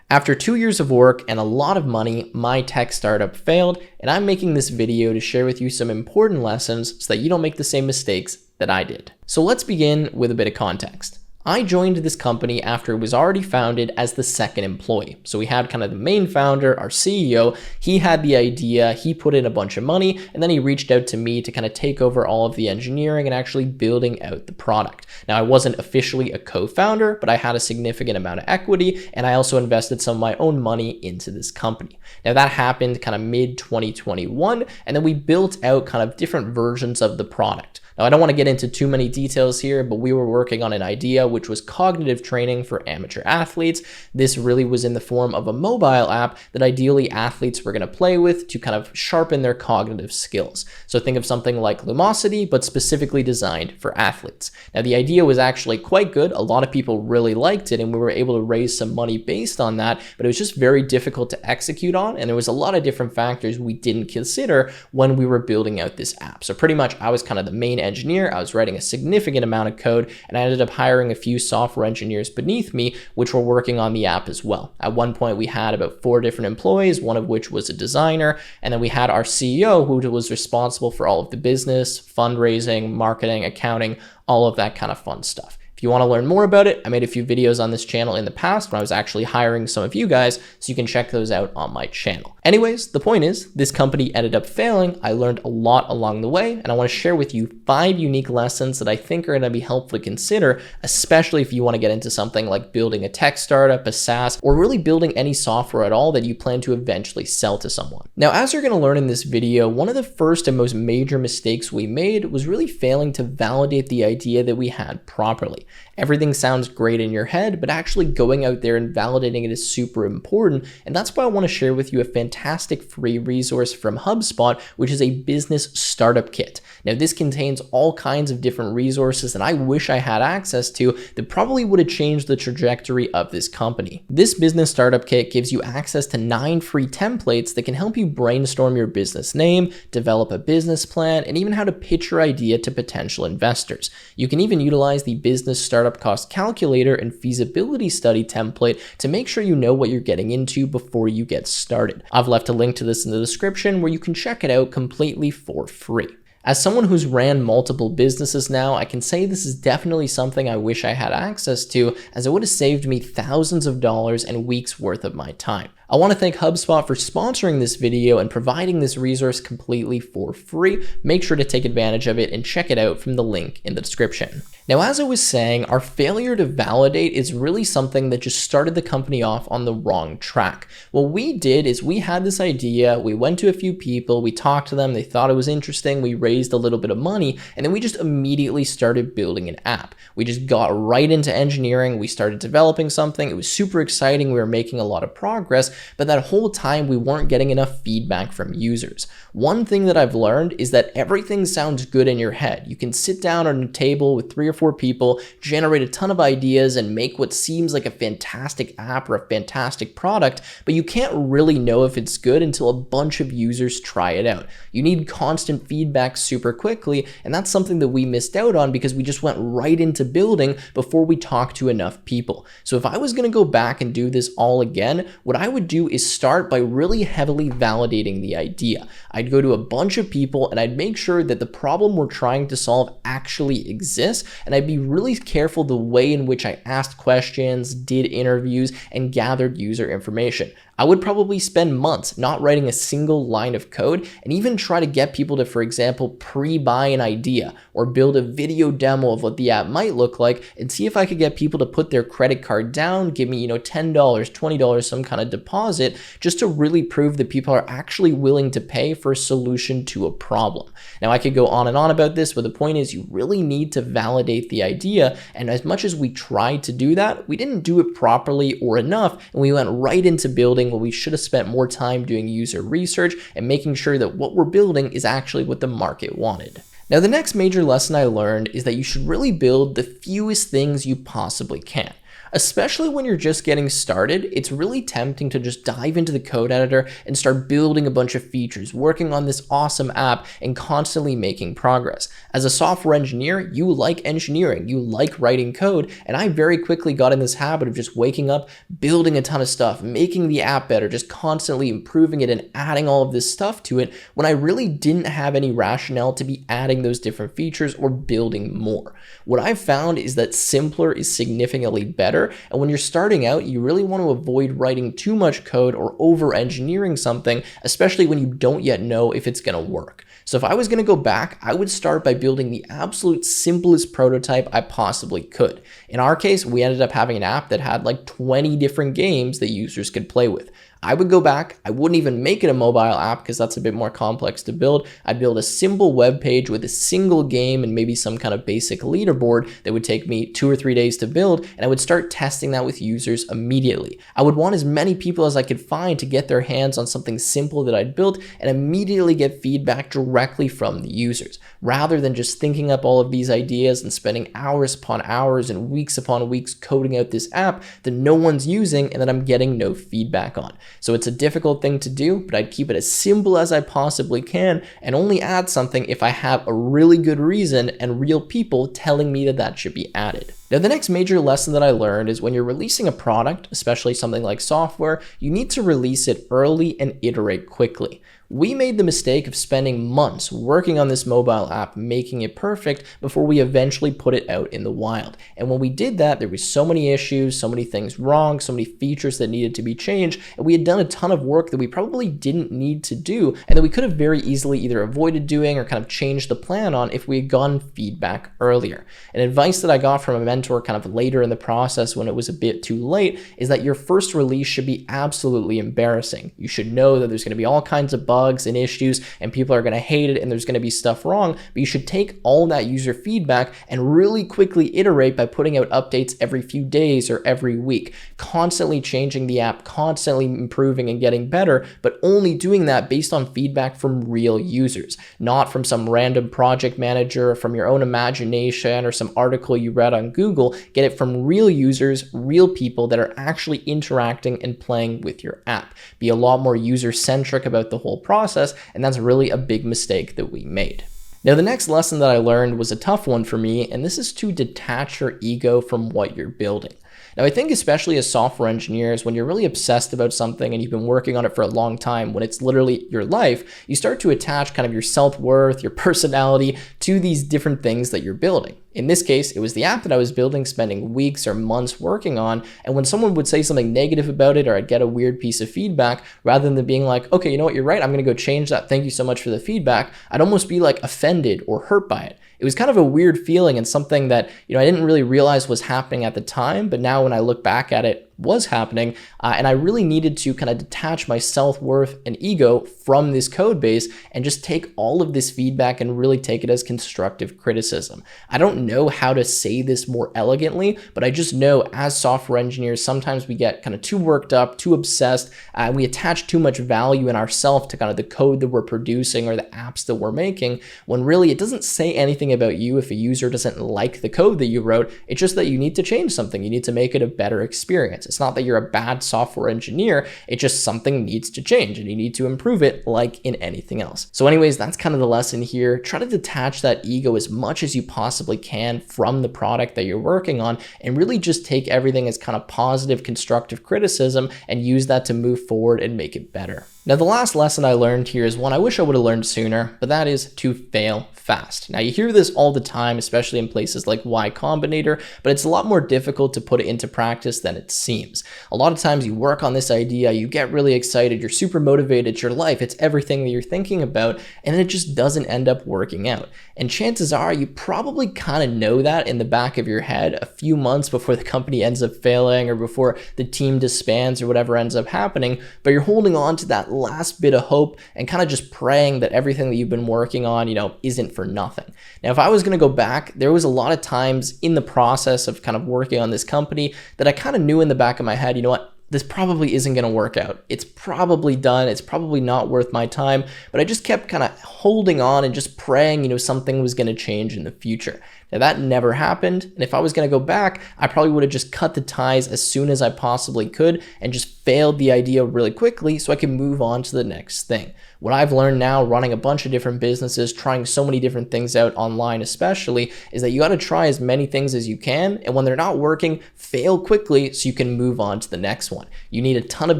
After 2 years of work and a lot of money, my tech startup failed, and I'm making this video to share with you some important lessons so that you don't make the same mistakes that I did. So let's begin with a bit of context. I joined this company after it was already founded as the second employee. So we had kind of the main founder, our CEO, he had the idea, he put in a bunch of money, and then he reached out to me to kind of take over all of the engineering and actually building out the product. Now, I wasn't officially a co-founder, but I had a significant amount of equity, and I also invested some of my own money into this company. Now, that happened kind of mid-2021, and then we built out kind of different versions of the product. Now, I don't want to get into too many details here, but we were working on an idea which was cognitive training for amateur athletes. This really was in the form of a mobile app that ideally athletes were going to play with to kind of sharpen their cognitive skills. So think of something like Lumosity, but specifically designed for athletes. Now, the idea was actually quite good. A lot of people really liked it, and we were able to raise some money based on that, but it was just very difficult to execute on, and there was a lot of different factors we didn't consider when we were building out this app. So pretty much I was kind of the main engineer. I was writing a significant amount of code, and I ended up hiring a few software engineers beneath me, which were working on the app as well. At one point, we had about 4 different employees, one of which was a designer, and then we had our CEO, who was responsible for all of the business, fundraising, marketing, accounting, all of that kind of fun stuff. If you want to learn more about it, I made a few videos on this channel in the past when I was actually hiring some of you guys, so you can check those out on my channel. Anyways, the point is, this company ended up failing. I learned a lot along the way, and I want to share with you 5 unique lessons that I think are going to be helpful to consider, especially if you want to get into something like building a tech startup, a SaaS, or really building any software at all that you plan to eventually sell to someone. Now, as you're going to learn in this video, one of the first and most major mistakes we made was really failing to validate the idea that we had properly. Everything sounds great in your head, but actually going out there and validating it is super important. And that's why I want to share with you a fantastic free resource from HubSpot, which is a business startup kit. Now, this contains all kinds of different resources that I wish I had access to that probably would have changed the trajectory of this company. This business startup kit gives you access to 9 free templates that can help you brainstorm your business name, develop a business plan, and even how to pitch your idea to potential investors. You can even utilize the business startup cost calculator and feasibility study template to make sure you know what you're getting into before you get started. I've left a link to this in the description where you can check it out completely for free. As someone who's ran multiple businesses now, I can say this is definitely something I wish I had access to, as it would have saved me thousands of dollars and weeks worth of my time. I want to thank HubSpot for sponsoring this video and providing this resource completely for free. Make sure to take advantage of it and check it out from the link in the description. Now, as I was saying, our failure to validate is really something that just started the company off on the wrong track. What we did is we had this idea, we went to a few people, we talked to them, they thought it was interesting, we raised a little bit of money, and then we just immediately started building an app. We just got right into engineering, we started developing something, it was super exciting, we were making a lot of progress, but that whole time we weren't getting enough feedback from users. One thing that I've learned is that everything sounds good in your head. You can sit down on a table with 3 or 4 people, generate a ton of ideas, and make what seems like a fantastic app or a fantastic product, but you can't really know if it's good until a bunch of users try it out. You need constant feedback super quickly, and that's something that we missed out on because we just went right into building before we talked to enough people. So if I was going to go back and do this all again, what I would do is start by really heavily validating the idea. I'd go to a bunch of people and I'd make sure that the problem we're trying to solve actually exists, and I'd be really careful the way in which I asked questions, did interviews, and gathered user information. I would probably spend months not writing a single line of code and even try to get people to, for example, pre-buy an idea or build a video demo of what the app might look like and see if I could get people to put their credit card down, give me, $10, $20, some kind of deposit, just to really prove that people are actually willing to pay for a solution to a problem. Now, I could go on and on about this, but the point is you really need to validate the idea. And as much as we tried to do that, we didn't do it properly or enough, and we went right into building when we should have spent more time doing user research and making sure that what we're building is actually what the market wanted. Now, the next major lesson I learned is that you should really build the fewest things you possibly can. Especially when you're just getting started, it's really tempting to just dive into the code editor and start building a bunch of features, working on this awesome app and constantly making progress. As a software engineer, you like engineering, you like writing code, and I very quickly got in this habit of just waking up, building a ton of stuff, making the app better, just constantly improving it and adding all of this stuff to it when I really didn't have any rationale to be adding those different features or building more. What I've found is that simpler is significantly better, and when you're starting out, you really want to avoid writing too much code or over-engineering something, especially when you don't yet know if it's going to work. So if I was going to go back, I would start by building the absolute simplest prototype I possibly could. In our case, we ended up having an app that had like 20 different games that users could play with. I would go back, I wouldn't even make it a mobile app because that's a bit more complex to build. I'd build a simple web page with a single game and maybe some kind of basic leaderboard that would take me 2 or 3 days to build, and I would start testing that with users immediately. I would want as many people as I could find to get their hands on something simple that I'd built and immediately get feedback directly from the users, rather than just thinking up all of these ideas and spending hours upon hours and weeks upon weeks coding out this app that no one's using and that I'm getting no feedback on. So it's a difficult thing to do, but I'd keep it as simple as I possibly can and only add something if I have a really good reason and real people telling me that that should be added. Now, the next major lesson that I learned is when you're releasing a product, especially something like software, you need to release it early and iterate quickly. We made the mistake of spending months working on this mobile app, making it perfect before we eventually put it out in the wild. And when we did that, there were so many issues, so many things wrong, so many features that needed to be changed, and we had done a ton of work that we probably didn't need to do and that we could have very easily either avoided doing or kind of changed the plan on if we had gotten feedback earlier. And advice that I got from a mentor kind of later in the process when it was a bit too late is that your first release should be absolutely embarrassing. You should know that there's going to be all kinds of bugs and issues and people are going to hate it and there's going to be stuff wrong, but you should take all that user feedback and really quickly iterate by putting out updates every few days or every week, constantly changing the app, constantly improving and getting better, but only doing that based on feedback from real users, not from some random project manager, from your own imagination or some article you read on Google. Get it from real users, real people that are actually interacting and playing with your app. Be a lot more user-centric about the whole process, and that's really a big mistake that we made. Now, the next lesson that I learned was a tough one for me, and this is to detach your ego from what you're building. Now, I think especially as software engineers, when you're really obsessed about something and you've been working on it for a long time, when it's literally your life, you start to attach kind of your self-worth, your personality to these different things that you're building. In this case, it was the app that I was building, spending weeks or months working on, and when someone would say something negative about it or I'd get a weird piece of feedback, rather than being like, okay, you know what, you're right, I'm gonna go change that, thank you so much for the feedback, I'd almost be like offended or hurt by it. It was kind of a weird feeling and something that, I didn't really realize was happening at the time, but now when I look back at it, was happening, and I really needed to kind of detach my self-worth and ego from this code base and just take all of this feedback and really take it as constructive criticism. I don't know how to say this more elegantly, but I just know as software engineers, sometimes we get kind of too worked up, too obsessed, and we attach too much value in ourselves to kind of the code that we're producing or the apps that we're making, when really it doesn't say anything about you if a user doesn't like the code that you wrote. It's just that you need to change something. You need to make it a better experience. It's not that you're a bad software engineer, it's just something needs to change and you need to improve it like in anything else. So anyways, that's kind of the lesson here. Try to detach that ego as much as you possibly can from the product that you're working on and really just take everything as kind of positive, constructive criticism and use that to move forward and make it better. Now, the last lesson I learned here is one I wish I would have learned sooner, but that is to fail fast. Now, you hear this all the time, especially in places like Y Combinator, but it's a lot more difficult to put it into practice than it seems. A lot of times you work on this idea, you get really excited, you're super motivated, it's your life, it's everything that you're thinking about, and it just doesn't end up working out. And chances are you probably kind of know that in the back of your head a few months before the company ends up failing or before the team disbands or whatever ends up happening, but you're holding on to that last bit of hope and kind of just praying that everything that you've been working on, isn't for nothing. Now, if I was going to go back, there was a lot of times in the process of kind of working on this company that I kind of knew in the back of my head, you know what? This probably isn't going to work out. It's probably done. It's probably not worth my time. But I just kept kind of holding on and just praying, something was going to change in the future. Now that never happened, and if I was going to go back, I probably would have just cut the ties as soon as I possibly could and just failed the idea really quickly so I could move on to the next thing. What I've learned now running a bunch of different businesses, trying so many different things out online especially, is that you got to try as many things as you can, and when they're not working, fail quickly so you can move on to the next one. You need a ton of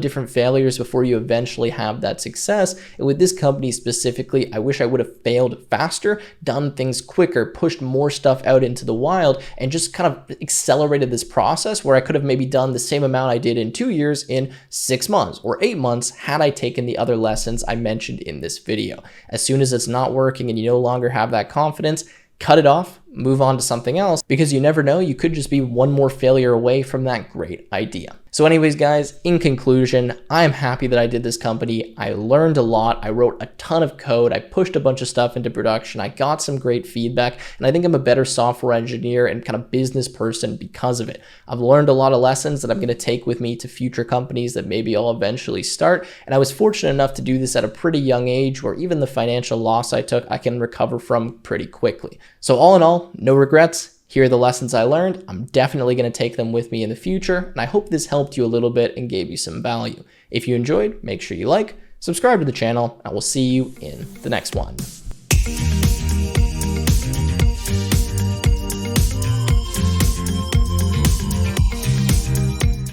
different failures before you eventually have that success, and with this company specifically, I wish I would have failed faster, done things quicker, pushed more stuff out into the wild, and just kind of accelerated this process where I could have maybe done the same amount I did in 2 years in 6 months or 8 months had I taken the other lessons I mentioned in this video. As soon as it's not working and you no longer have that confidence, cut it off, move on to something else, because you never know, you could just be one more failure away from that great idea. So anyways, guys, in conclusion, I am happy that I did this company. I learned a lot. I wrote a ton of code. I pushed a bunch of stuff into production. I got some great feedback, and I think I'm a better software engineer and kind of business person because of it. I've learned a lot of lessons that I'm going to take with me to future companies that maybe I'll eventually start. And I was fortunate enough to do this at a pretty young age where even the financial loss I took, I can recover from pretty quickly. So all in all, no regrets. Here are the lessons I learned. I'm definitely going to take them with me in the future, and I hope this helped you a little bit and gave you some value. If you enjoyed, make sure you like, subscribe to the channel, and we'll see you in the next one.